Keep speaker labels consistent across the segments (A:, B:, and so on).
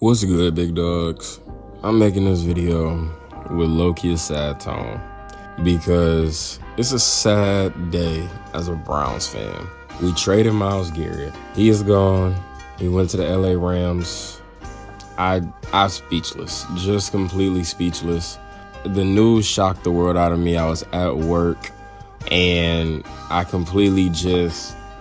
A: What's good, big dogs? I'm making this video with low-key a sad tone because it's a sad day as a Browns fan. We traded Myles Garrett. He is gone. He went to the LA Rams. I'm speechless, just completely speechless. The news shocked the world out of me. I was at work and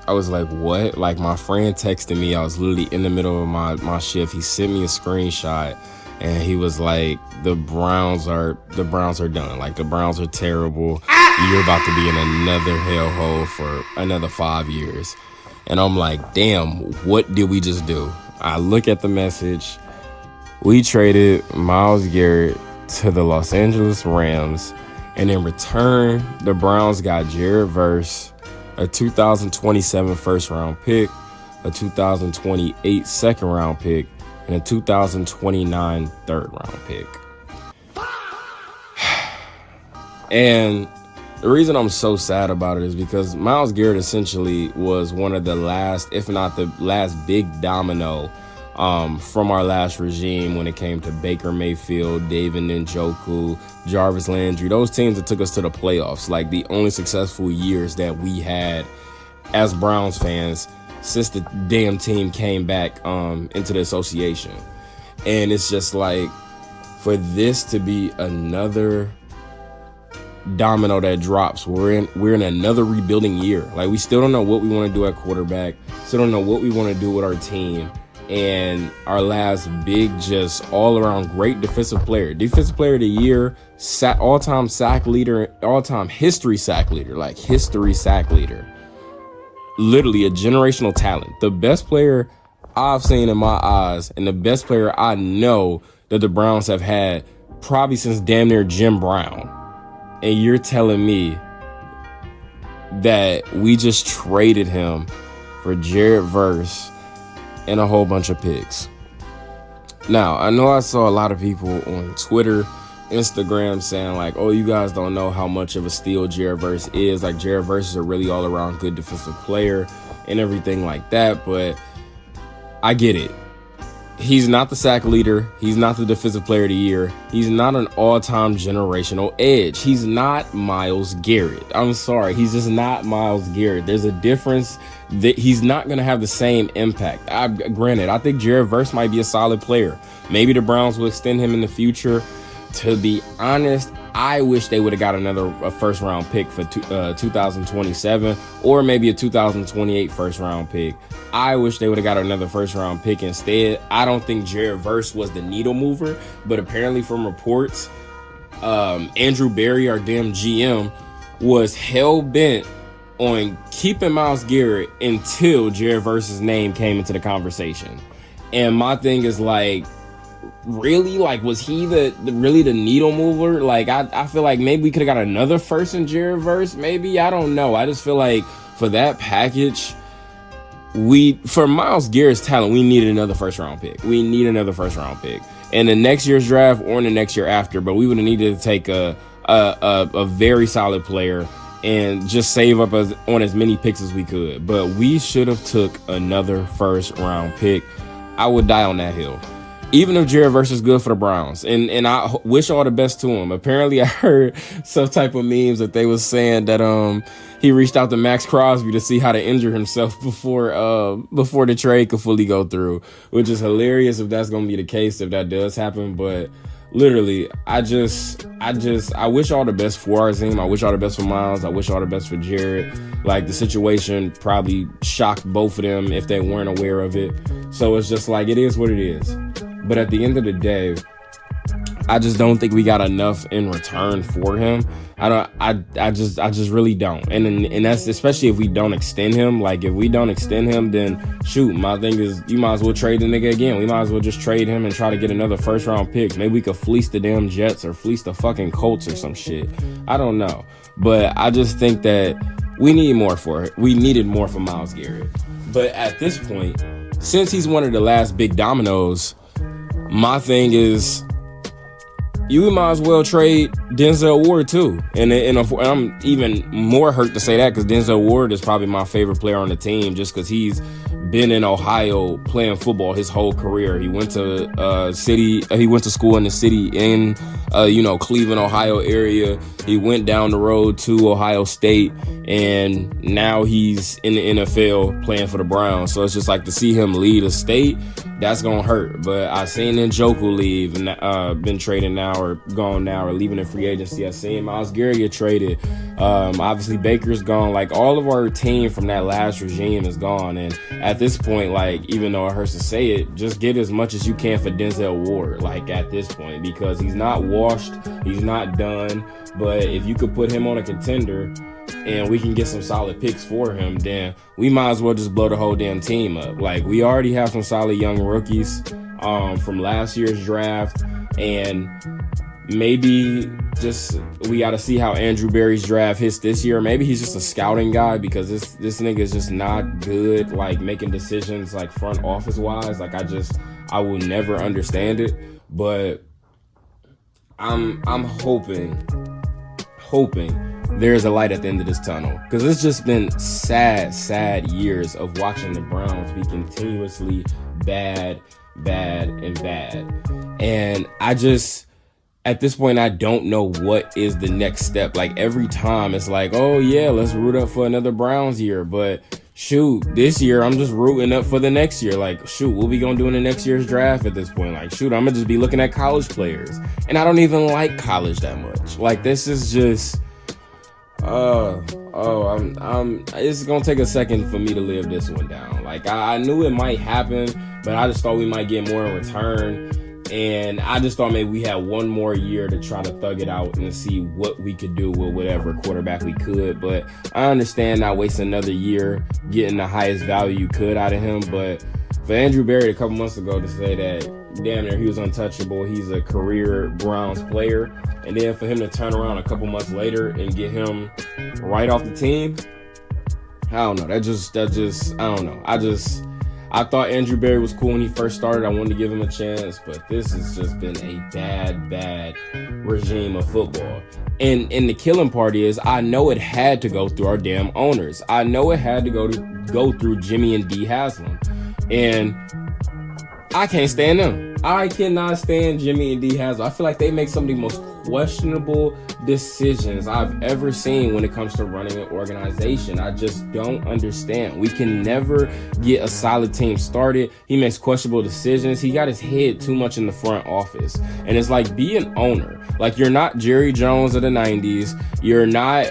A: I was like, what? Like, my friend texted me. I was literally in the middle of my shift. He sent me a screenshot and he was like, the Browns are done. Like, the Browns are terrible. You're about to be in another hellhole for another 5 years. And I'm like, damn, what did we just do? I look at the message. We traded Myles Garrett to the Los Angeles Rams, and in return, the Browns got Jared Verse, a 2027 first-round pick, a 2028 second-round pick, and a 2029 third-round pick. And the reason I'm so sad about it is because Myles Garrett essentially was one of the last, if not the last big domino from our last regime when it came to Baker Mayfield, David Njoku, Jarvis Landry, those teams that took us to the playoffs, like the only successful years that we had as Browns fans since the damn team came back into the association. And it's just like, for this to be another domino that drops, we're in another rebuilding year. Like, we still don't know what we want to do at quarterback, still don't know what we want to do with our team. And our last big, just all-around great defensive player of the year, all-time sack leader, all-time history sack leader, literally a generational talent, the best player I've seen in my eyes, and the best player I know that the Browns have had probably since damn near Jim Brown. And you're telling me that we just traded him for Jared Verse and a whole bunch of picks. Now, I know I saw a lot of people on Twitter, Instagram saying like, oh, you guys don't know how much of a steal Jared Verse is. Like, Jared Verse is a really all-around good defensive player and everything like that. But I get it. He's not the sack leader. He's not the defensive player of the year. He's not an all-time generational edge. He's not Myles Garrett. I'm sorry. He's just not Myles Garrett. There's a difference that he's not going to have the same impact. Granted, I think Jared Verse might be a solid player. Maybe the Browns will extend him in the future. To be honest, I wish they would have got a first-round pick for 2027, or maybe a 2028 first-round pick. I wish they would have got another first-round pick instead. I don't think Jared Verse was the needle mover, but apparently from reports, Andrew Berry, our damn GM, was hell-bent on keeping Myles Garrett until Jared Verse's name came into the conversation. And my thing is like, really? Like, was he really the needle mover? Like, I feel like maybe we could have got another first in Jared Verse. Maybe, I don't know. I just feel like for that package, for Myles Garrett's talent, we needed another first round pick. We need another first round pick in the next year's draft or in the next year after. But we would have needed to take a very solid player and just save up on as many picks as we could. But we should have took another first round pick. I would die on that hill, even if Jared Verse is good for the Browns. And I wish all the best to him. Apparently, I heard some type of memes that they was saying that he reached out to Max Crosby to see how to injure himself before the trade could fully go through, which is hilarious if that's going to be the case, if that does happen. But literally, I wish all the best for our team. I wish all the best for Myles. I wish all the best for Jared. Like, the situation probably shocked both of them if they weren't aware of it. So it's just like, it is what it is. But at the end of the day, I just don't think we got enough in return for him. I just really don't. And that's especially if we don't extend him. Like, if we don't extend him, then shoot, my thing is, you might as well trade the nigga again. We might as well just trade him and try to get another first round pick. Maybe we could fleece the damn Jets or fleece the fucking Colts or some shit. I don't know. But I just think that we need more for it. We needed more for Myles Garrett. But at this point, since he's one of the last big dominoes, my thing is, you might as well trade Denzel Ward too. And I'm even more hurt to say that because Denzel Ward is probably my favorite player on the team just because he's been in Ohio playing football his whole career. He went to he went to school in the city in Cleveland, Ohio area. He went down the road to Ohio State, and now he's in the NFL playing for the Browns. So it's just like to see him lead a state, that's gonna hurt. But I seen Njoku leave and been traded now or gone now or leaving in free agency. I seen Myles Garrett get traded. Obviously Baker's gone. Like all of our team from that last regime is gone. And at this point, like even though it hurts to say it, just get as much as you can for Denzel Ward. Like at this point, because he's not washed, he's not done. But if you could put him on a contender and we can get some solid picks for him, then we might as well just blow the whole damn team up. Like we already have some solid young rookies from last year's draft, and maybe just we got to see how Andrew Berry's draft hits this year. Maybe he's just a scouting guy because this nigga is just not good like making decisions like front office wise. Like I will never understand it, but I'm hoping there's a light at the end of this tunnel, because it's just been sad years of watching the Browns be continuously bad. And I just, at this point, I don't know what is the next step. Like every time it's like, oh yeah, let's root up for another Browns year. But shoot, this year I'm just rooting up for the next year. Like shoot, what we gonna do in the next year's draft at this point? Like shoot, I'm gonna just be looking at college players. And I don't even like college that much. Like this is just, it's gonna take a second for me to live this one down. Like I knew it might happen, but I just thought we might get more in return. And I just thought maybe we had one more year to try to thug it out and see what we could do with whatever quarterback we could. But I understand not wasting another year getting the highest value you could out of him. But for Andrew Berry a couple months ago to say that damn near he was untouchable, he's a career Browns player, and then for him to turn around a couple months later and get him right off the team, I don't know. That just I don't know. I thought Andrew Berry was cool when he first started. I wanted to give him a chance, but this has just been a bad regime of football. And the killing part is, I know it had to go through our damn owners. I know it had to go through Jimmy and D Haslam. And I can't stand them. I cannot stand Jimmy and D Haslam. I feel like they make some of the most questionable decisions I've ever seen when it comes to running an organization. I just don't understand. We can never get a solid team started. He makes questionable decisions. He got his head too much in the front office. And it's like, be an owner. Like, you're not Jerry Jones of the 90s. You're not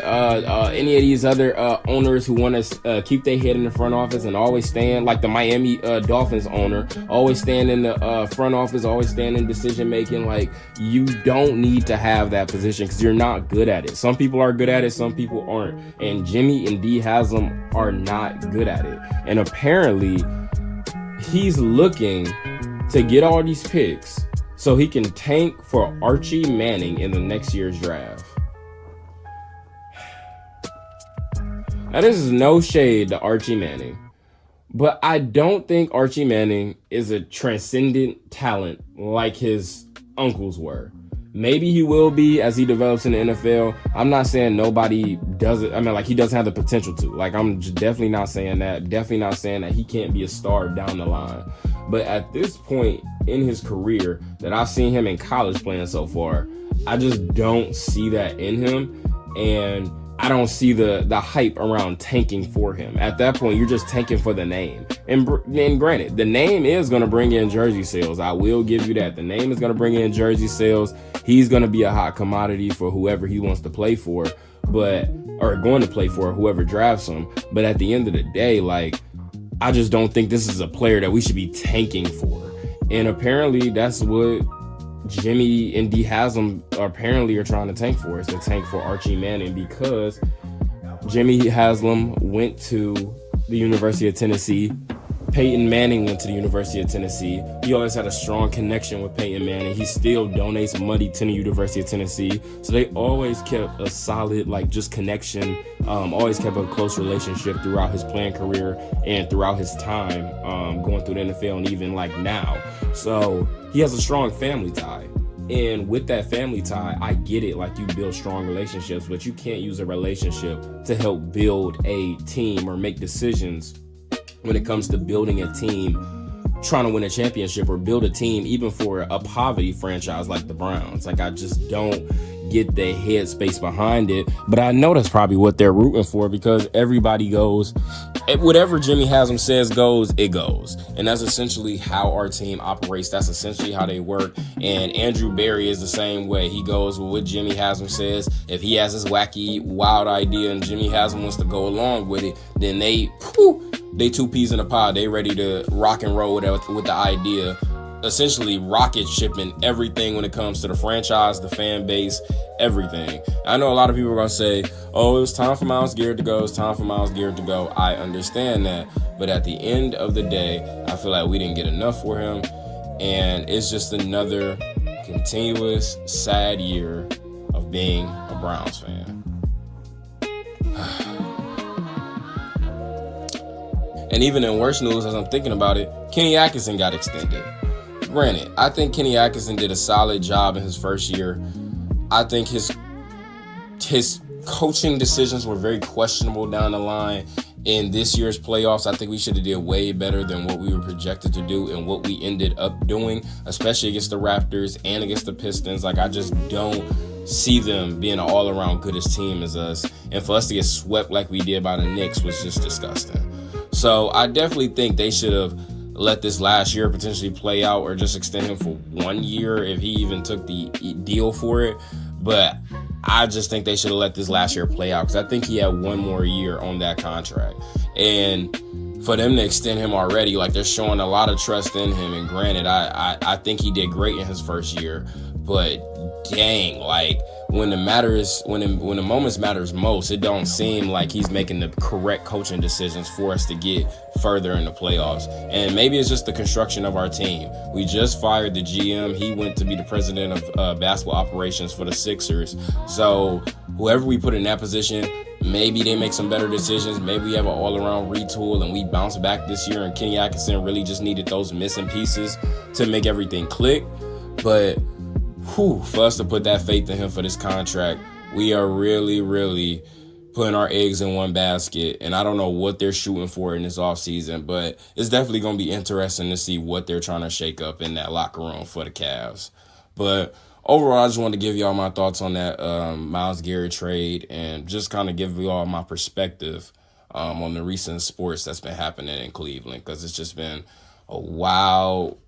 A: any of these other owners who want to keep their head in the front office and always stand, like the Miami Dolphins owner, always stand in the front office, always stand in decision making. Like, you don't need to have that position because you're not good at it. Some people are good at it, some people aren't. And Jimmy and D Haslam are not good at it. And apparently, he's looking to get all these picks so he can tank for Archie Manning in the next year's draft. Now, this is no shade to Archie Manning, but I don't think Archie Manning is a transcendent talent like his uncles were. Maybe he will be as he develops in the NFL. I'm not saying nobody does it. I mean, like, he doesn't have the potential to. Like, I'm definitely not saying that. Definitely not saying that he can't be a star down the line. But at this point in his career that I've seen him in college playing so far, I just don't see that in him. And I don't see the hype around tanking for him. At that point, you're just tanking for the name. And granted, the name is going to bring in jersey sales. I will give you that. The name is going to bring in jersey sales. He's going to be a hot commodity for whoever he wants to play for, or going to play for whoever drafts him. But at the end of the day, like, I just don't think this is a player that we should be tanking for. And apparently that's what Jimmy and D Haslam apparently are trying to tank for, is to tank for Archie Manning, because Jimmy Haslam went to the University of Tennessee. Peyton Manning went to the University of Tennessee. He always had a strong connection with Peyton Manning. He still donates money to the University of Tennessee. So they always kept a solid, like, just connection, always kept a close relationship throughout his playing career and throughout his time going through the NFL and even like now. So he has a strong family tie. And with that family tie, I get it. Like, you build strong relationships, but you can't use a relationship to help build a team or make decisions when it comes to building a team, trying to win a championship, or build a team even for a poverty franchise like the Browns. Like, I just don't get the headspace behind it, but I know that's probably what they're rooting for, because everybody goes, whatever Jimmy Haslam says goes, it goes. And that's essentially how our team operates. That's essentially how they work. And Andrew Berry is the same way. He goes with what Jimmy Haslam says. If he has this wacky, wild idea and Jimmy Haslam wants to go along with it, then they two peas in a pod. They ready to rock and roll with the idea, essentially rocket shipping everything when it comes to the franchise, the fan base, everything. I know a lot of people are going to say, oh, it was time for Myles Garrett to go. It's time for Myles Garrett to go. I understand that. But at the end of the day, I feel like we didn't get enough for him. And it's just another continuous sad year of being a Browns fan. And even in worse news, as I'm thinking about it, Kenny Atkinson got extended. Granted, I think Kenny Atkinson did a solid job in his first year. I think his coaching decisions were very questionable down the line. In this year's playoffs, I think we should have did way better than what we were projected to do and what we ended up doing, especially against the Raptors and against the Pistons. Like, I just don't see them being an all-around goodest team as us. And for us to get swept like we did by the Knicks was just disgusting. So I definitely think they should have let this last year potentially play out, or just extend him for 1 year if he even took the deal for it. But I just think they should have let this last year play out, because I think he had 1 more year on that contract. And for them to extend him already, like, they're showing a lot of trust in him. And granted, I think he did great in his first year, but dang, like, when the moments matters most, it don't seem like he's making the correct coaching decisions for us to get further in the playoffs. And maybe it's just the construction of our team. We just fired the GM. He went to be the president of basketball operations for the Sixers. So whoever we put in that position, maybe they make some better decisions. Maybe we have an all-around retool and we bounce back this year, and Kenny Atkinson really just needed those missing pieces to make everything click. But for us to put that faith in him for this contract, we are really, really putting our eggs in one basket. And I don't know what they're shooting for in this offseason, but it's definitely going to be interesting to see what they're trying to shake up in that locker room for the Cavs. But overall, I just wanted to give y'all my thoughts on that Myles Garrett trade, and just kind of give y'all my perspective on the recent sports that's been happening in Cleveland, because it's just been a wild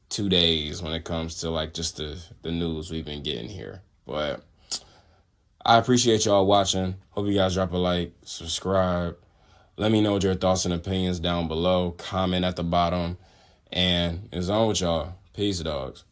A: 2 days when it comes to, like, just the news we've been getting here. But I appreciate y'all watching. Hope you guys drop a like, subscribe. Let me know your thoughts and opinions down below. Comment at the bottom. And it's on with y'all. Peace, dogs.